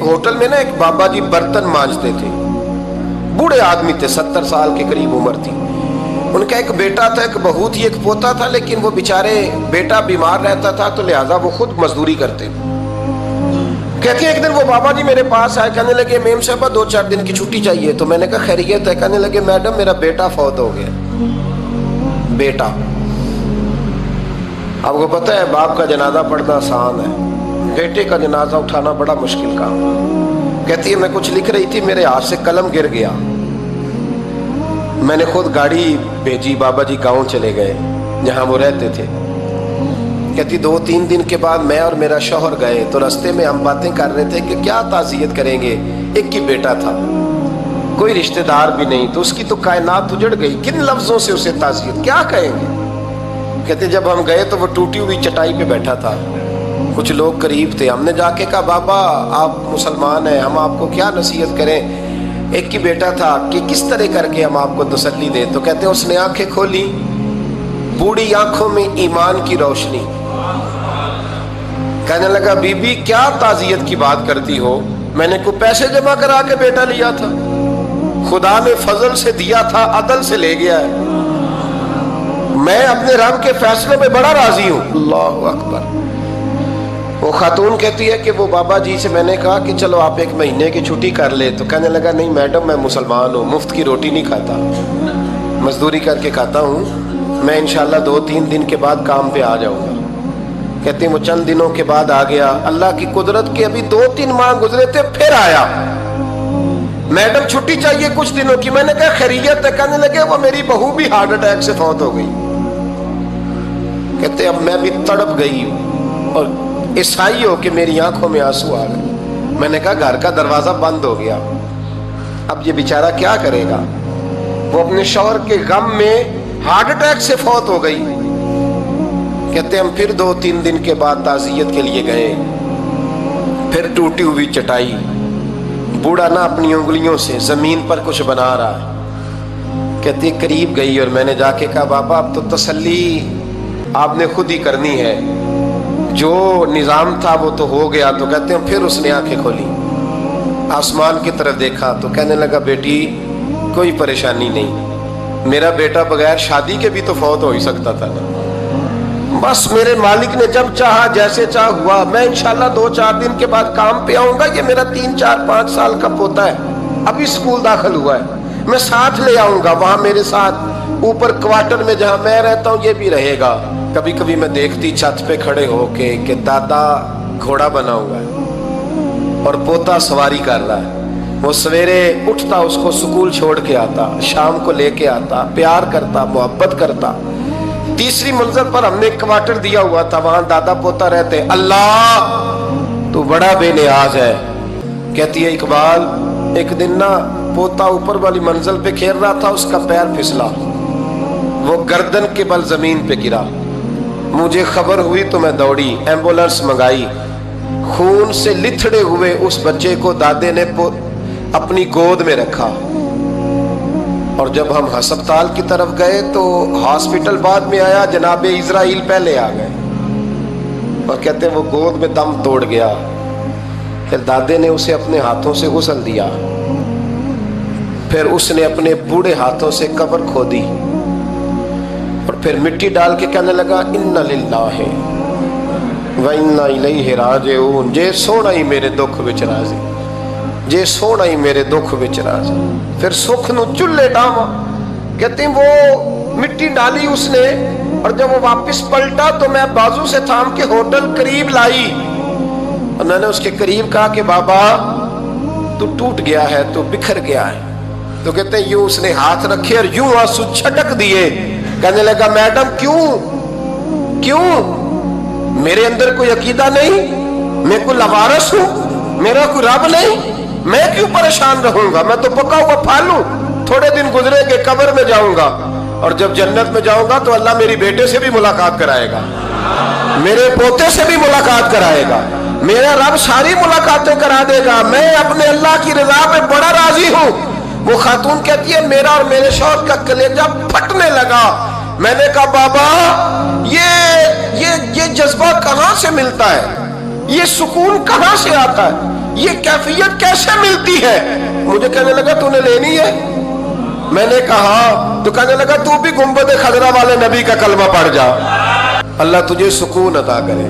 Hotel میں نا ایک بابا جی برتن مانجتے تھے، بوڑھے آدمی تھے، 70 سال کے قریب عمر تھی. ان کا ایک بیٹا تھا، ایک بہو تھی، ایک پوتا تھا، لیکن وہ بیچارے بیٹا بیمار رہتا تھا تو لہٰذا وہ خود مزدوری کرتے. کہتے ہیں ایک دن وہ بابا جی میرے پاس آئے، کہنے لگے میم صاحبہ 2-4 دن کی چھٹی چاہیے. تو میں نے کہا خیریت ہے؟ کہنے لگے میڈم میرا بیٹا فوت ہو گیا. بیٹا، آپ کو پتہ ہے باپ کا جنازہ پڑھنا آسان ہے، بیٹے کا جنازہ اٹھانا بڑا مشکل کام. کہتی ہے میں کچھ لکھ رہی تھی، میرے ہاتھ سے قلم گر گیا، میں نے خود گاڑی بھیجی، بابا جی گاؤں چلے گئے جہاں وہ رہتے تھے. کہتی 2-3 دن کے بعد میں اور میرا شوہر گئے تو رستے میں ہم باتیں کر رہے تھے کہ کیا تعزیت کریں گے، ایک ہی بیٹا تھا، کوئی رشتہ دار بھی نہیں، تو اس کی تو کائنات اجڑ گئی، کن لفظوں سے اسے تعزیت کیا کہیں گے. کہتے جب ہم گئے تو وہ ٹوٹی ہوئی چٹائی پہ بیٹھا تھا، کچھ لوگ قریب تھے. ہم نے جا کے کہا بابا آپ مسلمان ہیں، ہم آپ کو کیا نصیحت کریں، ایک ہی بیٹا تھا، کہ کس طرح کر کے ہم آپ کو تسلی دیں. تو کہتے ہیں اس نے آنکھیں کھولی، بوڑھی آنکھوں میں ایمان کی روشنی. کہنے لگا بی بی کیا تعزیت کی بات کرتی ہو، میں نے کوئی پیسے جمع کرا کے بیٹا لیا تھا، خدا نے فضل سے دیا تھا، عدل سے لے گیا ہے، میں اپنے رب کے فیصلوں میں بڑا راضی ہوں. اللہ اکبر. وہ خاتون کہتی ہے کہ وہ بابا جی سے میں نے کہا کہ چلو آپ 1 مہینے کی چھٹی کر لے. تو کہنے لگا نہیں میڈم میں مسلمان ہوں، مفت کی روٹی نہیں کھاتا، مزدوری کر کے کھاتا ہوں، میں انشاءاللہ 2-3 دن کے بعد کام پہ آ جاؤں گا. کہتے ہیں وہ چند دنوں کے بعد آ گیا. اللہ کی قدرت کے ابھی 2-3 ماہ گزرے تھے پھر آیا، میڈم چھٹی چاہیے کچھ دنوں کی. میں نے کہا خیریت ہے؟ کہنے لگے وہ میری بہو بھی ہارٹ اٹیک سے فوت ہو گئی. کہتے اب میں بھی تڑپ گئی اور عیسائی ہو کہ میری آنکھوں میں آنسو آ گئے. میں نے کہا گھر کا دروازہ بند ہو گیا، اب یہ بیچارہ کیا کرے گا. وہ اپنے شوہر کے غم میں ہارٹ اٹیک سے فوت ہو گئی. کہتے ہم پھر 2-3 دن کے بعد تعزیت کے لیے گئے، پھر ٹوٹی ہوئی چٹائی، بوڑھا نہ اپنی انگلیوں سے زمین پر کچھ بنا رہا ہے. کہتی قریب گئی اور میں نے جا کے کہا بابا اب تو تسلی آپ نے خود ہی کرنی ہے، جو نظام تھا وہ تو ہو گیا. تو کہتے ہیں پھر اس نے آنکھیں کھولی، آسمان کی طرف دیکھا تو کہنے لگا بیٹی کوئی پریشانی نہیں، میرا بیٹا بغیر شادی کے بھی تو فوت ہو ہی سکتا تھا نا، بس میرے مالک نے جب چاہا جیسے چاہ ہوا. میں انشاءاللہ 2-4 دن کے بعد کام پہ آؤں گا. یہ میرا 3-4-5 سال کا پوتا ہے، ابھی اسکول داخل ہوا ہے، میں ساتھ لے آؤں گا، وہاں میرے ساتھ اوپر کوارٹر میں جہاں میں رہتا ہوں یہ بھی رہے گا. کبھی کبھی میں دیکھتی چھت پہ کھڑے ہو کے کہ دادا گھوڑا بنا ہوا ہے اور پوتا سواری کر رہا ہے. وہ سویرے اٹھتا اس کو سکول چھوڑ کے آتا، شام کو لے کے آتا، پیار کرتا، محبت کرتا. 3ری منزل پر ہم نے ایک کوارٹر دیا ہوا تھا، وہاں دادا پوتا رہتے. اللہ تو بڑا بے نیاز ہے. کہتی ہے اقبال ایک دن نا پوتا اوپر والی منزل پہ کھیل رہا تھا، اس کا پیر پھسلا، وہ گردن کے بل زمین پہ گرا. مجھے خبر ہوئی تو میں دوڑی، ایمبولینس منگائی. خون سے لتھڑے ہوئے اس بچے کو دادے نے اپنی گود میں رکھا. اور جب ہم ہسپتال کی طرف گئے تو ہاسپٹل بعد میں آیا، جناب اسرائیل پہلے آ گئے اور کہتے ہیں وہ گود میں دم توڑ گیا. پھر دادے نے اسے اپنے ہاتھوں سے غسل دیا، پھر اس نے اپنے بوڑھے ہاتھوں سے قبر کھودی اور پھر مٹی ڈال کے کہنے لگا انا للہ و انا الیہ راجعون. جے سونا ہی میرے دکھ وچ راضی، جے سونا ہی میرے دکھ وچ راضی. پھر سکھ نو چلے ڈاواں. کہتے ہیں وہ مٹی ڈالی اس نے اور جب وہ واپس پلٹا تو میں بازو سے تھام کے ہوٹل قریب لائی اور میں نے اس کے قریب کہا کہ بابا تو ٹوٹ گیا ہے، تو بکھر گیا ہے. تو کہتے ہیں یوں اس نے ہاتھ رکھے اور یوں آنسو چھٹک دیے. کہنے لگا میڈم کیوں میرے اندر کوئی عقیدہ نہیں، میں کوئی لوارث ہوں، میرا کوئی رب نہیں، میں کیوں پریشان رہوں گا، میں تو پکا ہوا پھل ہوں. تھوڑے دن گزرے کہ قبر میں جاؤں گا اور جب جنت میں جاؤں گا تو اللہ میری بیٹے سے بھی ملاقات کرائے گا، میرے پوتے سے بھی ملاقات کرائے گا، میرا رب ساری ملاقاتیں کرا دے گا. میں اپنے اللہ کی رضا پہ بڑا راضی ہوں. وہ خاتون کہتی ہے میرا اور میرے شوہر کا کلیجہ پھٹنے لگا. میں نے کہا بابا یہ جذبہ کہاں سے ملتا ہے، یہ سکون کہاں سے آتا ہے، یہ کیفیت کیسے ملتی ہے؟ مجھے کہنے لگا تو نے لینی ہے؟ میں نے کہا تو کہنے لگا تو بھی گنبد خضرا والے نبی کا کلمہ پڑھ جا، اللہ تجھے سکون عطا کرے۔